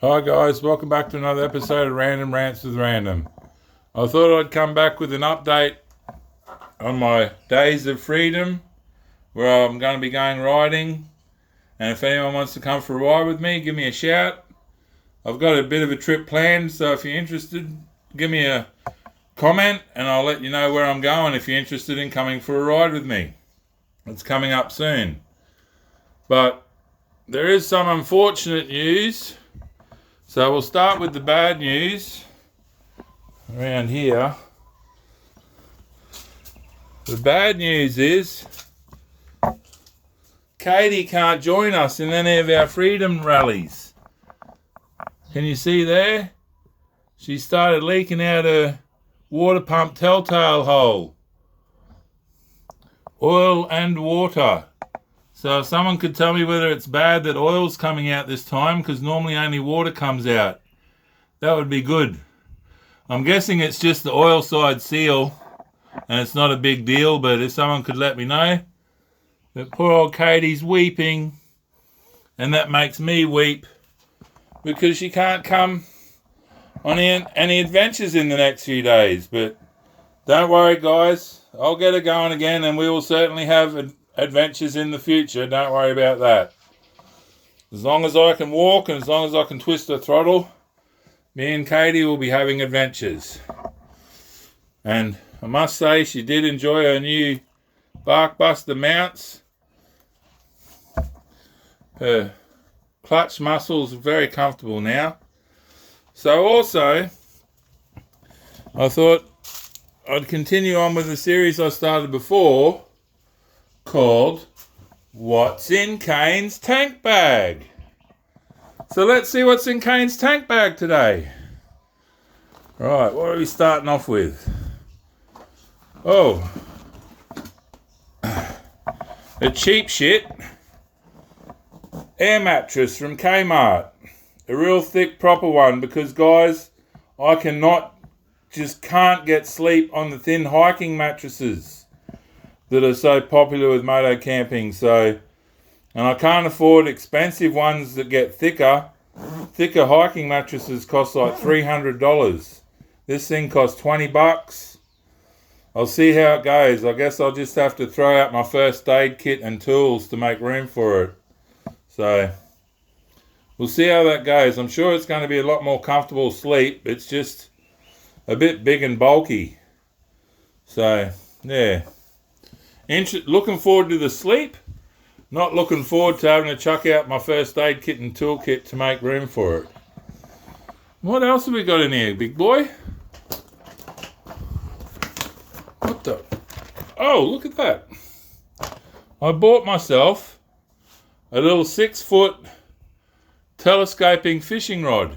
Hi guys, welcome back to another episode of Random Rants with Random. I thought I'd come back with an update on my days of freedom, where I'm going to be going riding, and if anyone wants to come for a ride with me, give me a shout. I've got a bit of a trip planned, so if you're interested, give me a comment and I'll let you know where I'm going if you're interested in coming for a ride with me. It's coming up soon. But there is some unfortunate news. So we'll start with the bad news around here. The bad news is Katie can't join us in any of our freedom rallies. Can you see there? She started leaking out her water pump telltale hole. Oil and water. So if someone could tell me whether it's bad that oil's coming out this time, because normally only water comes out, that would be good. I'm guessing it's just the oil side seal, and it's not a big deal, but if someone could let me know. But poor old Katie's weeping, and that makes me weep, because she can't come on any adventures in the next few days. But don't worry, guys. I'll get her going again, and we will certainly have adventures in the future. Don't worry about that. As long as I can walk and as long as I can twist the throttle, me and Katie will be having adventures. And I must say, she did enjoy her new Barkbuster mounts. Her clutch muscles are very comfortable now. So also, I thought I'd continue on with the series I started before, called What's in Kane's Tank Bag? So let's see what's in Kane's tank bag today. Right, what are we starting off with? Oh, a cheap shit air mattress from Kmart. A real thick proper one, because guys, I can't get sleep on the thin hiking mattresses that are so popular with moto camping. And I can't afford expensive ones that get thicker. Thicker hiking mattresses cost like $300. This thing costs $20. I'll see how it goes. I guess I'll just have to throw out my first aid kit and tools to make room for it. So we'll see how that goes. I'm sure it's going to be a lot more comfortable sleep. It's just a bit big and bulky. So yeah. Looking forward to the sleep. Not looking forward to having to chuck out my first aid kit and toolkit to make room for it. What else have we got in here, big boy? What the? Oh, look at that. I bought myself a little 6-foot telescoping fishing rod.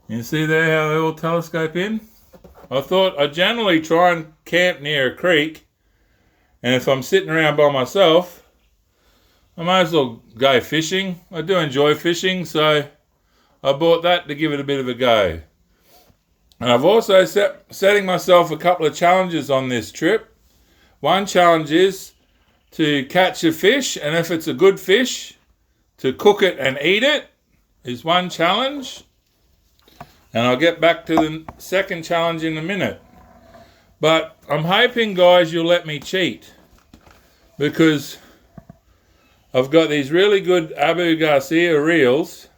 You see there how they all telescope in? I thought I generally try and camp near a creek, and if I'm sitting around by myself, I might as well go fishing. I do enjoy fishing, so I bought that to give it a bit of a go. And I've also setting myself a couple of challenges on this trip. One challenge is to catch a fish, and if it's a good fish, to cook it and eat it is one challenge. And I'll get back to the second challenge in a minute. But I'm hoping, guys, you'll let me cheat, because I've got these really good Abu Garcia reels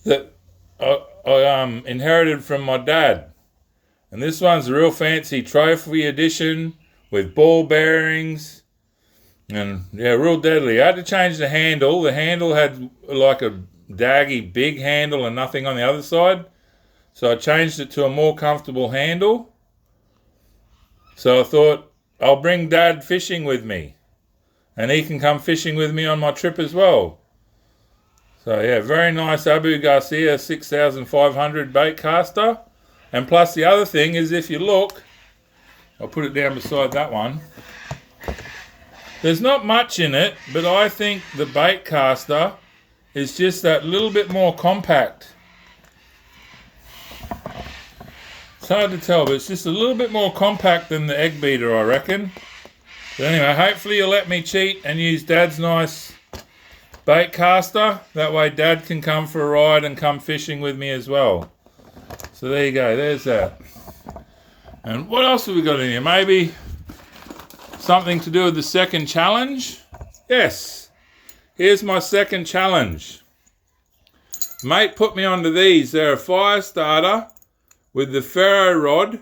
that I inherited from my dad. And this one's a real fancy trophy edition with ball bearings. And yeah, real deadly. I had to change the handle. The handle had like a daggy big handle and nothing on the other side. So I changed it to a more comfortable handle. So I thought I'll bring Dad fishing with me, and he can come fishing with me on my trip as well. So yeah, very nice Abu Garcia 6500 bait caster. And plus the other thing is, if you look, I'll put it down beside that one. There's not much in it, but I think the bait caster is just that little bit more compact. It's hard to tell, but it's just a little bit more compact than the egg beater, I reckon. But anyway, hopefully you'll let me cheat and use Dad's nice bait caster. That way Dad can come for a ride and come fishing with me as well. So there you go, there's that. And what else have we got in here? Maybe something to do with the second challenge? Yes, here's my second challenge. Mate put me onto these. They're a fire starter with the ferro rod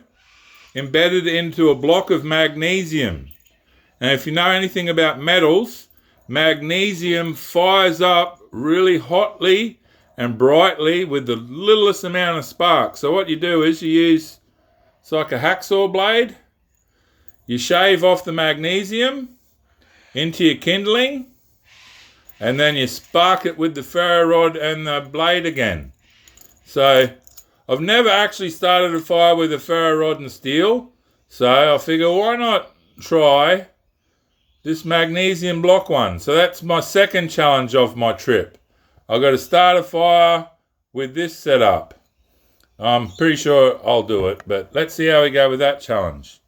embedded into a block of magnesium. And if you know anything about metals, magnesium fires up really hotly and brightly with the littlest amount of spark. So what you do is you use, it's like a hacksaw blade. You shave off the magnesium into your kindling, and then you spark it with the ferro rod and the blade again. So I've never actually started a fire with a ferro rod and steel, so I figure why not try this magnesium block one. So that's my second challenge of my trip. I've got to start a fire with this setup. I'm pretty sure I'll do it, but let's see how we go with that challenge.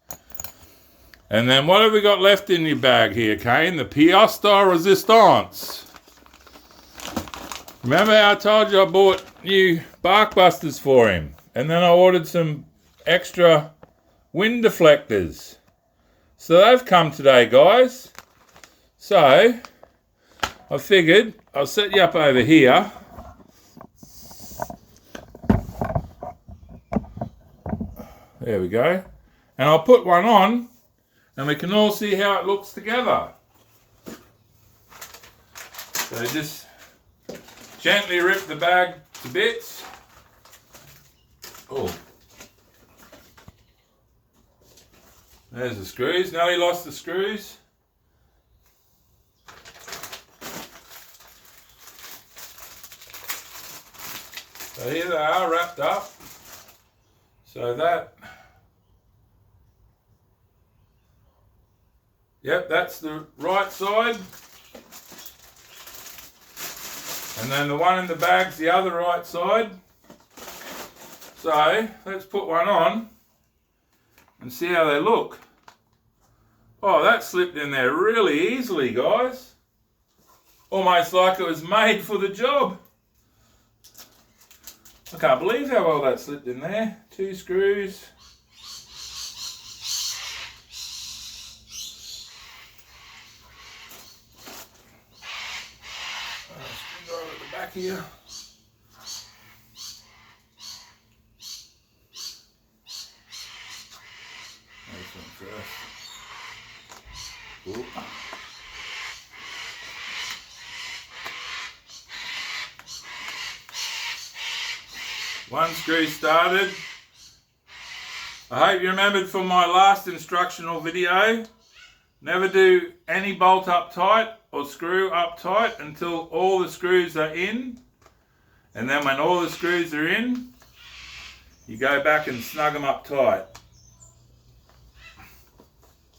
And then what have we got left in your bag here, Kane? The pièce de résistance. Remember how I told you I bought new bark busters for him? And then I ordered some extra wind deflectors. So they've come today, guys. So I figured I'll set you up over here. There we go. And I'll put one on, and we can all see how it looks together. So just gently rip the bag to bits. Oh. There's the screws. Nelly lost the screws. So here they are wrapped up. So that, yep, that's the right side. And then the one in the bag's the other right side. So let's put one on and see how they look. Oh, that slipped in there really easily, guys. Almost like it was made for the job. I can't believe how well that slipped in there. 2 screws. Screwdriver at the back here. This one first. Ooh. One screw started. I hope you remembered from my last instructional video, never do any bolt up tight or screw up tight until all the screws are in. And then when all the screws are in, you go back and snug them up tight.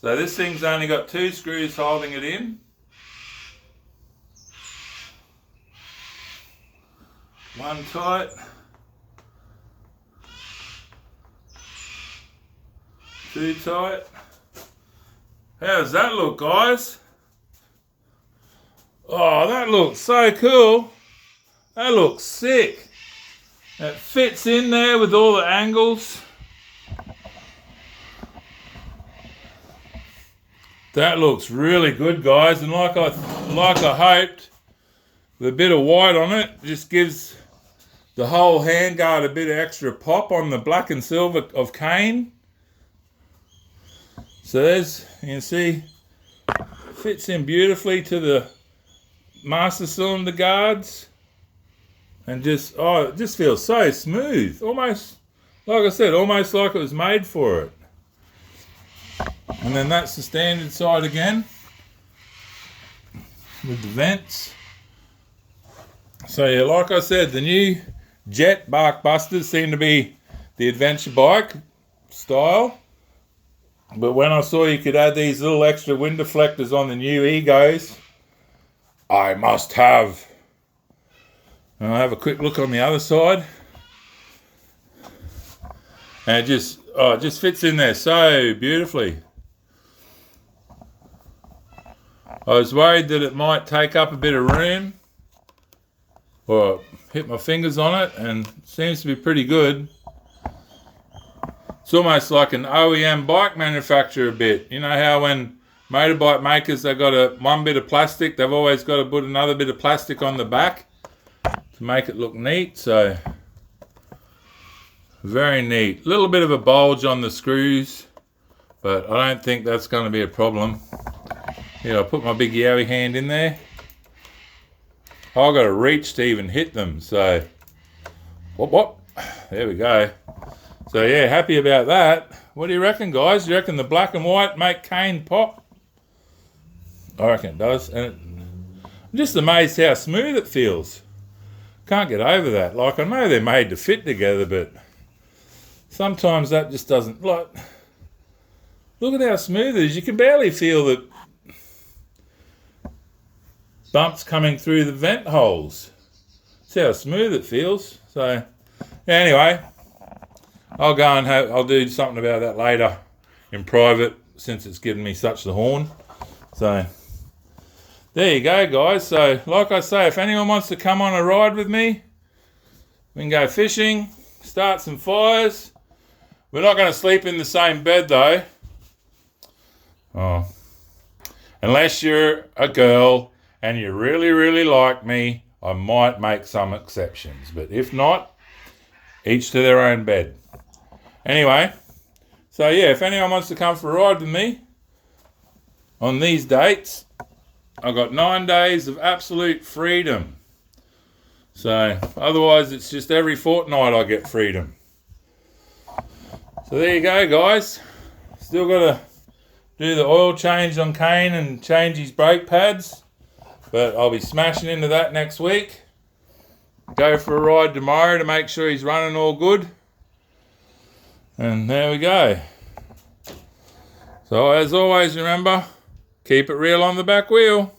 So this thing's only got 2 screws holding it in. One tight. 2 tight. How does that look, guys? Oh, that looks so cool. That looks sick. It fits in there with all the angles. That looks really good, guys. And like I hoped, with a bit of white on it, just gives the whole handguard a bit of extra pop on the black and silver of Kane. So there's, you can see, fits in beautifully to the master cylinder guards, and just, oh, it just feels so smooth. Almost, like I said, almost like it was made for it. And then that's the standard side again, with the vents. So yeah, like I said, the new Jet bark busters seem to be the adventure bike style. But when I saw you could add these little extra wind deflectors on the new Egos, I must have. And I'll have a quick look on the other side. And it just fits in there so beautifully. I was worried that it might take up a bit of room or hit my fingers on it, and it seems to be pretty good. It's almost like an OEM bike manufacturer bit. You know how when motorbike makers, they've got one bit of plastic, they've always got to put another bit of plastic on the back to make it look neat. So very neat. A little bit of a bulge on the screws, but I don't think that's going to be a problem. Yeah, I'll put my big yowie hand in there. I've got to reach to even hit them, so whoop. There we go. So yeah, happy about that. What do you reckon, guys? Do you reckon the black and white make cane pop? I reckon it does. And I'm just amazed how smooth it feels. Can't get over that. Like, I know they're made to fit together, but sometimes that just doesn't. Like, look at how smooth it is. You can barely feel the bumps coming through the vent holes. See how smooth it feels. So anyway, I'll go and I'll do something about that later in private, since it's given me such the horn. So there you go, guys. So like I say, if anyone wants to come on a ride with me, we can go fishing, start some fires. We're not going to sleep in the same bed though. Oh, unless you're a girl and you really, really like me, I might make some exceptions. But if not, each to their own bed. Anyway, so yeah, if anyone wants to come for a ride with me on these dates, I've got 9 days of absolute freedom. So otherwise it's just every fortnight I get freedom. So there you go, guys. Still got to do the oil change on Kane and change his brake pads, but I'll be smashing into that next week. Go for a ride tomorrow to make sure he's running all good. And there we go. So as always, remember, keep it real on the back wheel.